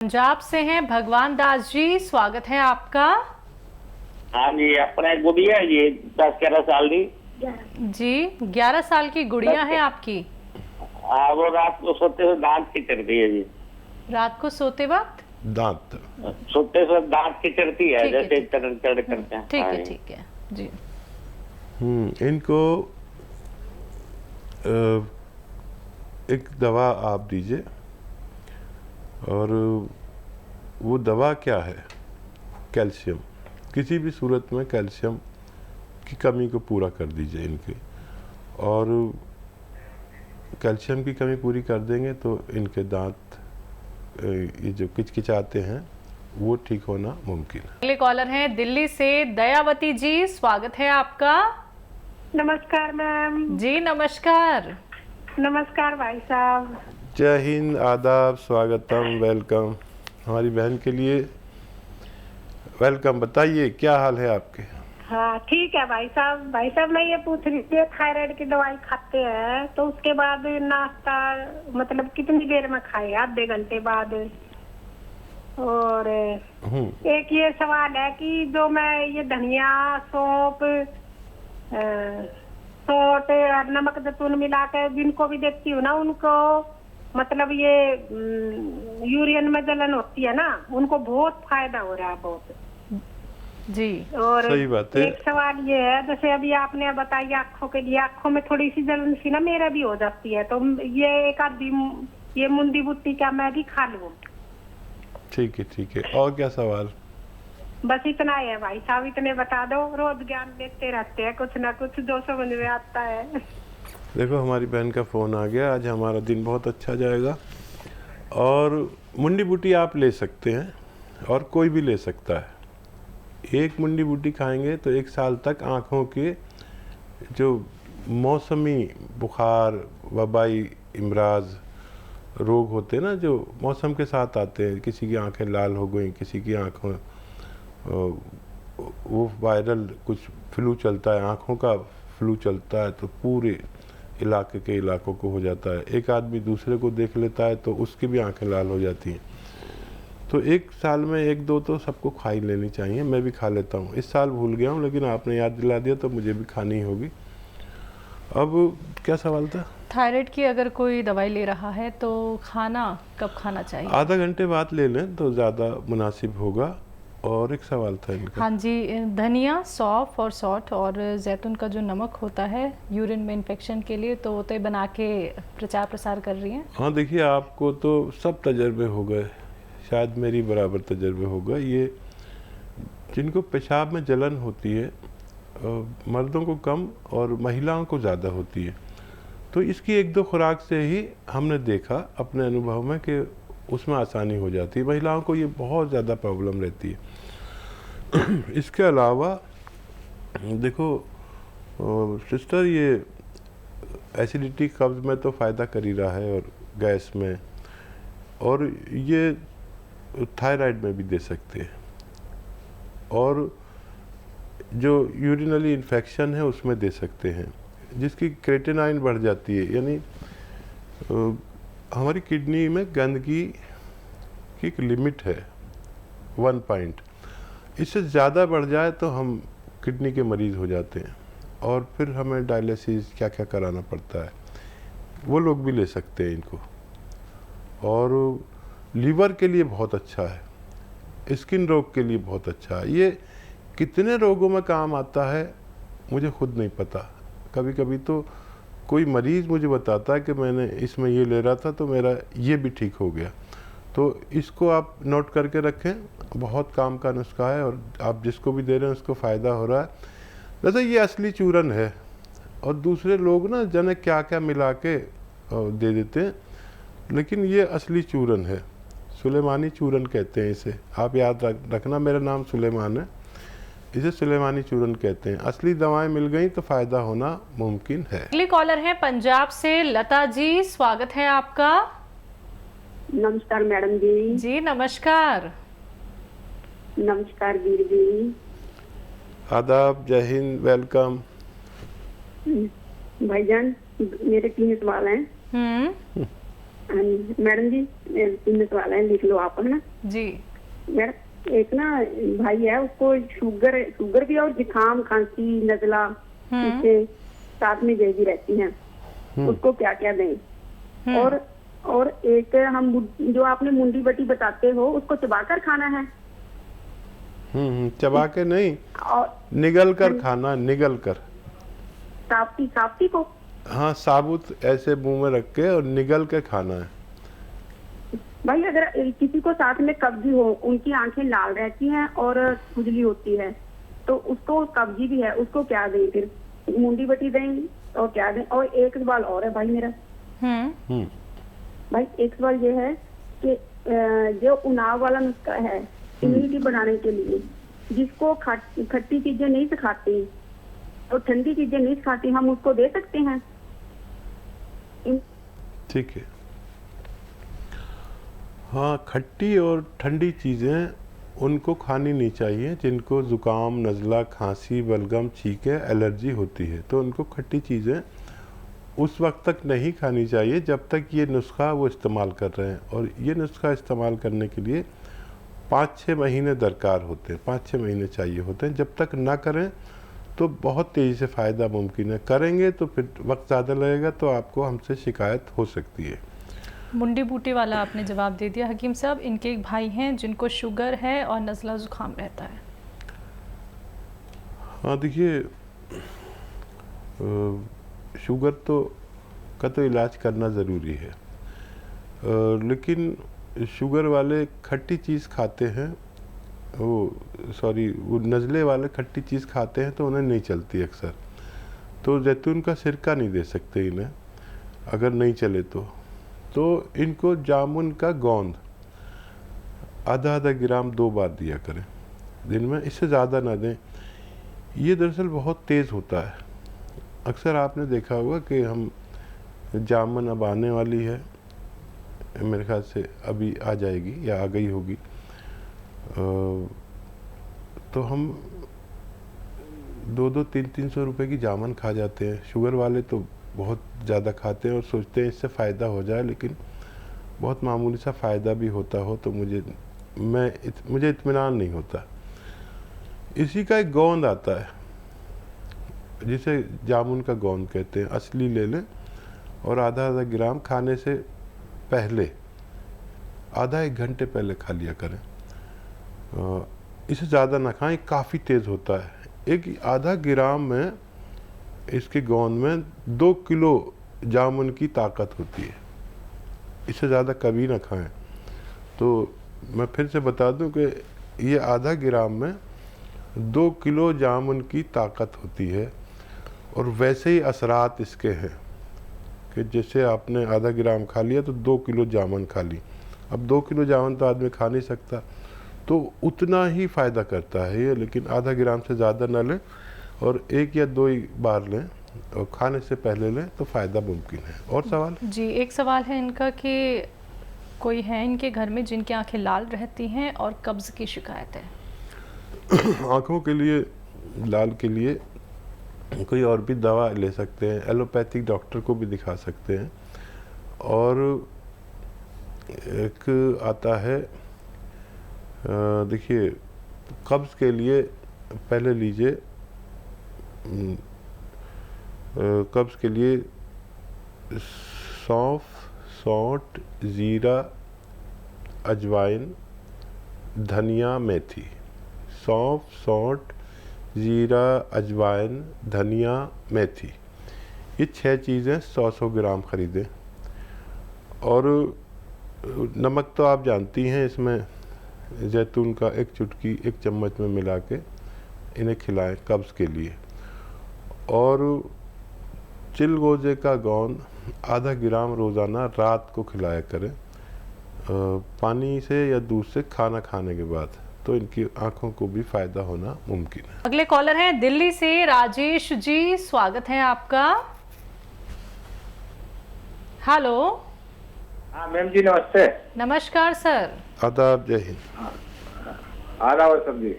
पंजाब से हैं भगवान दास जी, स्वागत है आपका। हाँ जी, अपने गुड़िया है जी 10-11 साल की जी 11 साल की गुड़िया है आपकी। हाँ, वो रात को सोते हुए दांत खिचड़ती है जी। रात को सोते वक्त दांत सोते हुए दांत खिचड़ती है, ठीक है, जैसे ठीक है। चढ़ करते हैं। ठीक हाँ है, जी। ठीक है जी। इनको एक दवा आप दीजिए। और वो दवा क्या है? कैल्शियम। किसी भी सूरत में कैल्शियम की कमी को पूरा कर दीजिए इनके। और कैल्शियम की कमी पूरी कर देंगे तो इनके दांत ये जो किचकिचाते हैं वो ठीक होना मुमकिन है। अगले कॉलर हैं दिल्ली से दयावती जी, स्वागत है आपका। नमस्कार मैम। जी नमस्कार। नमस्कार भाई साहब। जय हिंद, आदाब, स्वागतम, वेलकम। हमारी बहन के लिए वेलकम। बताइए क्या हाल है आपके? हाँ ठीक है भाई साहब। भाई साहब मैं ये पूछ रही थी, थायराइड की दवाई खाते हैं तो उसके बाद नाश्ता मतलब कितनी देर में खाए? आधे घंटे बाद। और एक ये सवाल है कि जो मैं ये धनिया, सौंफ, सौंठ और नमक जैतून मिला के जिनको भी देती हूँ ना, उनको मतलब ये यूरिन में जलन होती है ना, उनको बहुत फायदा हो रहा है बहुत जी। और सही बात है। एक सवाल ये है, जैसे अभी आपने बताई आँखों के लिए, आँखों में थोड़ी सी जलन सी ना मेरा भी हो जाती है, तो ये एक आधी ये मुंडी बूटी का मैं भी खा लूं? ठीक है, ठीक है। और क्या सवाल? बस इतना ही है भाई साहब, इतने बता दो। रोज ज्ञान देते रहते हैं कुछ ना कुछ जो समझ में आता है। देखो हमारी बहन का फ़ोन आ गया, आज हमारा दिन बहुत अच्छा जाएगा। और मुंडी बूटी आप ले सकते हैं और कोई भी ले सकता है। एक मुंडी बूटी खाएंगे तो 1 साल तक आँखों के जो मौसमी बुखार, वबाई इमराज रोग होते हैं ना, जो मौसम के साथ आते हैं, किसी की आंखें लाल हो गई, किसी की आँखों वो वायरल कुछ फ्लू चलता है, आँखों का फ्लू चलता है तो पूरे इलाके के इलाकों को हो जाता है। एक आदमी दूसरे को देख लेता है तो उसकी भी आंखें लाल हो जाती हैं। तो 1 साल में 1-2 तो सबको खा ही लेनी चाहिए। मैं भी खा लेता हूँ। इस साल भूल गया हूँ लेकिन आपने याद दिला दिया तो मुझे भी खानी होगी। अब क्या सवाल था? थायराइड की अगर कोई दवाई ले रहा है तो खाना कब खाना चाहिए? आधा घंटे बाद ले लें तो ज़्यादा मुनासिब होगा। और एक सवाल था इनका। हाँ जी, धनिया, सौंफ और सौंठ और जैतून का जो नमक होता है यूरिन में इन्फेक्शन के लिए, तो वो तो बना के प्रचार प्रसार कर रही हैं। हाँ देखिए, आपको तो सब तजर्बे हो गए, शायद मेरी बराबर तजर्बे हो गए। ये जिनको पेशाब में जलन होती है मर्दों को कम और महिलाओं को ज़्यादा होती है, तो इसकी 1-2 खुराक से ही हमने देखा अपने अनुभव में कि उसमें आसानी हो जाती है। महिलाओं को ये बहुत ज़्यादा प्रॉब्लम रहती है। इसके अलावा देखो सिस्टर, ये एसिडिटी, कब्ज़ में तो फ़ायदा कर ही रहा है और गैस में, और ये थायराइड में भी दे सकते हैं। और जो यूरिनरी इन्फेक्शन है उसमें दे सकते हैं, जिसकी क्रेटिनाइन बढ़ जाती है, यानी हमारी किडनी में गंदगी की एक लिमिट है 1 पॉइंट। इससे ज़्यादा बढ़ जाए तो हम किडनी के मरीज़ हो जाते हैं और फिर हमें डायलिसिस क्या क्या कराना पड़ता है। वो लोग भी ले सकते हैं इनको। और लीवर के लिए बहुत अच्छा है, स्किन रोग के लिए बहुत अच्छा है। ये कितने रोगों में काम आता है मुझे खुद नहीं पता। कभी कभी तो कोई मरीज़ मुझे बताता है कि मैंने इसमें ये ले रहा था तो मेरा ये भी ठीक हो गया। तो इसको आप नोट करके रखें, बहुत काम का नुस्खा है और आप जिसको भी दे रहे हैं उसको फ़ायदा हो रहा है। वैसे ये असली चूरन है और दूसरे लोग ना जाने क्या क्या मिला के दे देते हैं, लेकिन ये असली चूरन है। सुलेमानी चूरन कहते हैं इसे। आप याद रखना, मेरा नाम सुलेमान है, इसे सुलेमानी चूरन कहते हैं। असली दवाएं मिल गई तो फ़ायदा होना मुमकिन है। अगली कॉलर है पंजाब से लता जी, स्वागत है आपका। नमस्कार मैडम जी। जी नमस्कार। नमस्कार वीर जी। आदाब, जय हिंद, वेलकम। भाईजान मेरे 3 सवाल हैं। मैडम जी, 3 सवाल है, लिख लो आप, है ना। जी। मैडम, एक ना भाई है, उसको शुगर भी और जुकाम, खांसी, नजला इसके साथ में जल्दी रहती है, उसको क्या क्या दें? और एक हम जो आपने मुंडी बटी बताते हो, उसको चबाकर खाना है? चबा के नहीं, और निगल कर खाना, निगल कर। साफ्ती को? हाँ, साबुत ऐसे मुंह में रख के और निगल के खाना है। भाई अगर किसी को साथ में कब्जी हो, उनकी आंखें लाल रहती हैं और खुजली होती है, तो उसको कब्जी भी है, उसको क्या दें फिर? मुंडी बटी दें और क्या दें? और एक सवाल और है भाई मेरा। भाई एक सवाल ये है कि जो उनाव वाला नुस्खा है इम्यूनिटी बढ़ाने के लिए, जिसको खट्टी चीजें नहीं सिखाती और ठंडी चीजें नहीं सिखाती, हम उसको दे सकते हैं? ठीक है। हाँ, खट्टी और ठंडी चीज़ें उनको खानी नहीं चाहिए जिनको ज़ुकाम, नज़ला, खांसी, बलगम, छींके, एलर्जी होती है। तो उनको खट्टी चीज़ें उस वक्त तक नहीं खानी चाहिए जब तक ये नुस्खा वो इस्तेमाल कर रहे हैं। और ये नुस्खा इस्तेमाल करने के लिए 5-6 महीने दरकार होते हैं, 5-6 महीने चाहिए होते हैं। जब तक ना करें तो बहुत तेज़ी से फ़ायदा मुमकिन है, करेंगे तो फिर वक्त ज़्यादा लगेगा, तो आपको हमसे शिकायत हो सकती है। मुंडी बूटी वाला आपने जवाब दे दिया। हकीम साहब, इनके एक भाई हैं जिनको शुगर है और नज़ला ज़ुकाम रहता है। हाँ, देखिए, शुगर का तो इलाज करना ज़रूरी है, लेकिन शुगर वाले खट्टी चीज़ खाते हैं, वो नज़ले वाले खट्टी चीज़ खाते हैं तो उन्हें नहीं चलती अक्सर। तो जैतून का सिरका नहीं दे सकते इन्हें, अगर नहीं चले तो इनको जामुन का गोंद आधा ग्राम 2 बार दिया करें दिन में, इससे ज़्यादा ना दें। ये दरअसल बहुत तेज़ होता है। अक्सर आपने देखा होगा कि हम जामुन अब आने वाली है, मेरे ख्याल से अभी आ जाएगी या आ गई होगी, तो हम 200, 300 रुपए की जामुन खा जाते हैं। शुगर वाले तो बहुत ज़्यादा खाते हैं और सोचते हैं इससे फ़ायदा हो जाए, लेकिन बहुत मामूली सा फ़ायदा भी होता हो तो मुझे इत्मीनान नहीं होता। इसी का एक गोंद आता है जिसे जामुन का गोंद कहते हैं, असली ले लें और आधा ग्राम खाने से पहले, आधा 1 घंटे पहले खा लिया करें। इसे ज़्यादा ना खाएं, काफ़ी तेज़ होता है। एक आधा ग्राम में, इसके गोंद में 2 किलो जामुन की ताकत होती है। इससे ज़्यादा कभी ना खाएं। तो मैं फिर से बता दूं कि ये आधा ग्राम में 2 किलो जामुन की ताकत होती है। और वैसे ही असरात इसके हैं कि जैसे आपने आधा ग्राम खा लिया तो 2 किलो जामुन खा ली। अब 2 किलो जामुन तो आदमी खा नहीं सकता, तो उतना ही फ़ायदा करता है ये, लेकिन आधा ग्राम से ज़्यादा ना लें और 1 या 2 ही बार लें और खाने से पहले लें तो फ़ायदा मुमकिन है। और सवाल? जी, एक सवाल है इनका कि कोई है इनके घर में जिनकी आंखें लाल रहती हैं और कब्ज़ की शिकायत है। आँखों के लिए, लाल के लिए कोई और भी दवा ले सकते हैं, एलोपैथिक डॉक्टर को भी दिखा सकते हैं। और एक आता है, देखिए, कब्ज़ के लिए पहले लीजिए, कब्ज़ के लिए सौंफ, सौंठ, ज़ीरा, अजवाइन, धनिया, मेथी। सौंफ, सौंठ, ज़ीरा, अजवाइन, धनिया, मेथी, ये 6 चीज़ें 100-100 ग्राम ख़रीदें। और नमक तो आप जानती हैं, इसमें जैतून का 1 चुटकी 1 चम्मच में मिला के इन्हें खिलाएं कब्ज़ के लिए। और चिलगोजे का गोंद आधा ग्राम रोज़ाना रात को खिलाया करें, पानी से या दूध से खाना खाने के बाद, तो इनकी आंखों को भी फ़ायदा होना मुमकिन है। अगले कॉलर हैं दिल्ली से राजेश जी, स्वागत है आपका। हेलो। हाँ मैम जी, नमस्ते। नमस्कार सर। आदाब, जय हिंद। आदाब सर जी,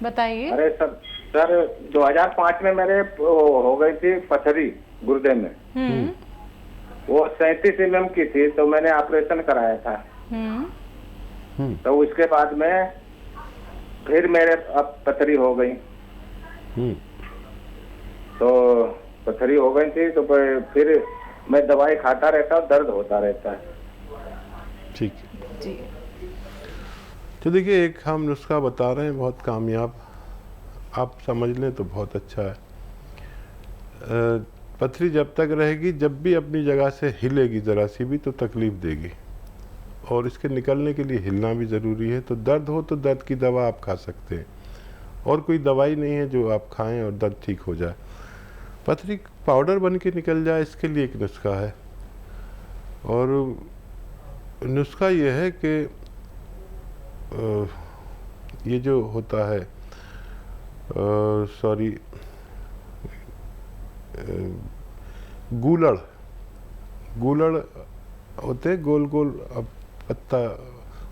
बताइए। अरे सर 2005 में मेरे हो गई थी पथरी गुर्दे में। वो 37 mm की थी, तो मैंने ऑपरेशन कराया था। तो उसके बाद में फिर मेरे अब पथरी हो गई। तो पथरी हो गई थी, तो फिर मैं दवाई खाता रहता हूँ, दर्द होता रहता है। ठीक है जी। तो देखिए, एक हम नुस्खा बता रहे हैं बहुत कामयाब, आप समझ लें तो बहुत अच्छा है। पथरी जब तक रहेगी, जब भी अपनी जगह से हिलेगी ज़रा सी भी तो तकलीफ़ देगी, और इसके निकलने के लिए हिलना भी ज़रूरी है। तो दर्द हो तो दर्द की दवा आप खा सकते हैं, और कोई दवाई नहीं है जो आप खाएं और दर्द ठीक हो जाए। पथरी पाउडर बन के निकल जाए, इसके लिए एक नुस्खा है, और नुस्खा ये है कि ये जो होता है गूलड़ होते गोल गोल, अब पत्ता,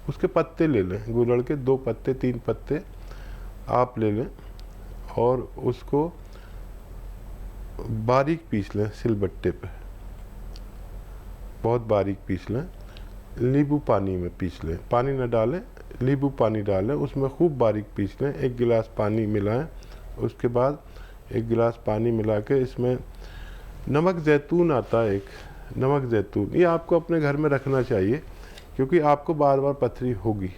उसके पत्ते ले लें, गूलड़ के 2 पत्ते 3 पत्ते आप ले लें, और उसको बारीक पीस लें सिलबट्टे पे, बहुत बारीक पीस लें। नींबू पानी में पीस लें, पानी न डालें, नींबू पानी डालें, उसमें खूब बारीक पीस लें। 1 गिलास पानी मिलाएं, उसके बाद 1 गिलास पानी मिला के इसमें नमक ज़ैतून आता है, एक नमक ज़ैतून, ये आपको अपने घर में रखना चाहिए, क्योंकि आपको बार बार पथरी होगी,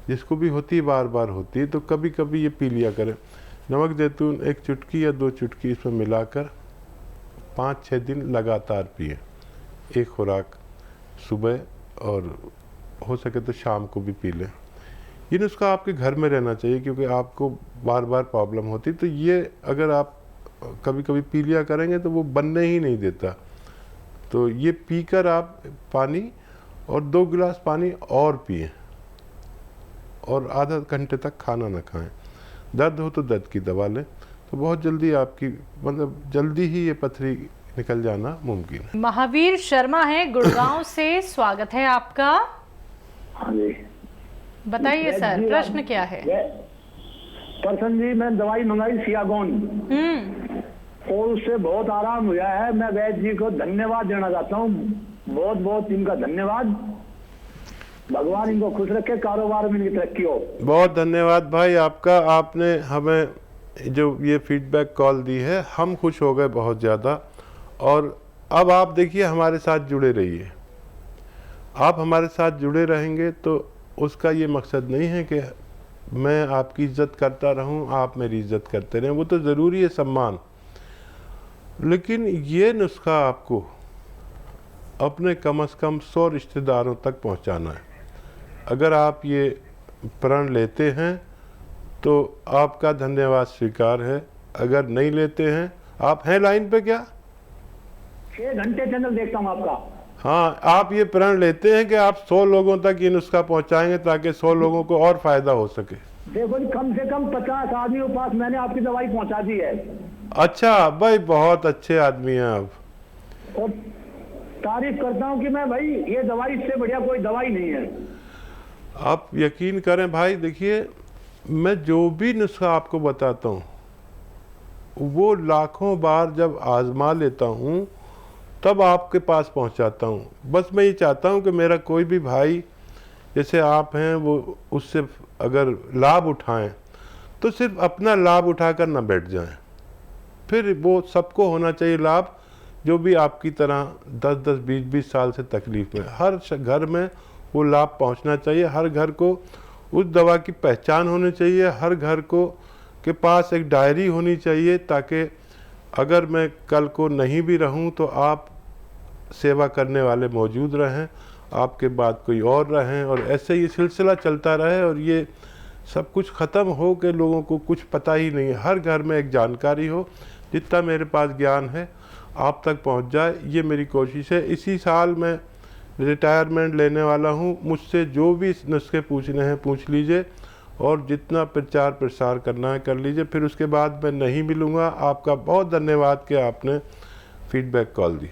जिसको भी होती है बार बार होती है, तो कभी कभी ये पी लिया करें। नमक ज़ैतून 1 चुटकी या 2 चुटकी इसमें मिलाकर 5-6 दिन लगातार पिए, एक खुराक सुबह, और हो सके तो शाम को भी पी लें। ये नुस्खा आपके घर में रहना चाहिए, क्योंकि आपको बार बार प्रॉब्लम होती, तो ये अगर आप कभी कभी पी लिया करेंगे तो वो बनने ही नहीं देता। तो ये पीकर आप पानी और 2 गिलास पानी और पिए, और आधा घंटे तक खाना ना खाएं। दर्द हो तो दर्द की दवा लें, तो बहुत जल्दी आपकी, मतलब जल्दी ही ये पथरी निकल जाना मुमकिन है। महावीर शर्मा है गुड़गांव से, स्वागत है आपका। हाँ जी, बताइए सर, प्रश्न क्या है? प्रसन्न जी, मैं दवाई मंगाई सियागोन, और उससे बहुत आराम हुआ है। मैं वैद्य जी को धन्यवाद देना चाहता हूँ, बहुत बहुत इनका धन्यवाद। भगवान इनको खुश रखे, कारोबार में इनकी तरक्की हो। बहुत धन्यवाद भाई आपका, आपने हमें जो ये फीडबैक कॉल दी है, हम खुश हो गए बहुत ज़्यादा। और अब आप देखिए, हमारे साथ जुड़े रहिए। आप हमारे साथ जुड़े रहेंगे तो उसका ये मकसद नहीं है कि मैं आपकी इज्जत करता रहूं, आप मेरी इज्जत करते रहें, वो तो ज़रूरी है सम्मान, लेकिन ये नुस्खा आपको अपने कम से कम 100 रिश्तेदारों तक पहुंचाना है। अगर आप ये प्रण लेते हैं तो आपका धन्यवाद स्वीकार है, अगर नहीं लेते हैं, आप हैं लाइन पे क्या? 6 घंटे चैनल देखता हूँ आपका। हाँ, आप ये प्रण लेते हैं कि आप 100 लोगों तक ये नुस्खा पहुंचाएंगे, ताकि 100 लोगों को और फायदा हो सके। देखो जी, कम से कम 50 आदमियों के पास मैंने आपकी दवाई पहुंचा दी है। अच्छा भाई, बहुत अच्छे आदमी हैं आप। और तारीफ करता हूँ कि मैं भाई, ये दवाई इससे बढ़िया कोई दवाई नहीं है। आप यकीन करें भाई, देखिए, मैं जो भी नुस्खा आपको बताता हूँ वो लाखों बार जब आजमा लेता हूँ तब आपके पास पहुँचाता हूँ। बस मैं ये चाहता हूँ कि मेरा कोई भी भाई जैसे आप हैं, वो उससे अगर लाभ उठाएं तो सिर्फ अपना लाभ उठाकर ना बैठ जाएं, फिर वो सबको होना चाहिए लाभ, जो भी आपकी तरह 10-10, 20-20 साल से तकलीफ़ में, हर घर में वो लाभ पहुंचना चाहिए। हर घर को उस दवा की पहचान होनी चाहिए, हर घर को के पास एक डायरी होनी चाहिए, ताकि अगर मैं कल को नहीं भी रहूं तो आप सेवा करने वाले मौजूद रहें, आपके बाद कोई और रहें, और ऐसे ये सिलसिला चलता रहे, और ये सब कुछ ख़त्म हो के लोगों को कुछ पता ही नहीं है। हर घर में एक जानकारी हो, जितना मेरे पास ज्ञान है आप तक पहुंच जाए, ये मेरी कोशिश है। इसी साल मैं रिटायरमेंट लेने वाला हूं, मुझसे जो भी नुस्खे पूछने हैं पूछ लीजिए, और जितना प्रचार प्रसार करना है कर लीजिए। फिर उसके बाद मैं नहीं मिलूँगा। आपका बहुत धन्यवाद कि आपने फीडबैक कॉल दी।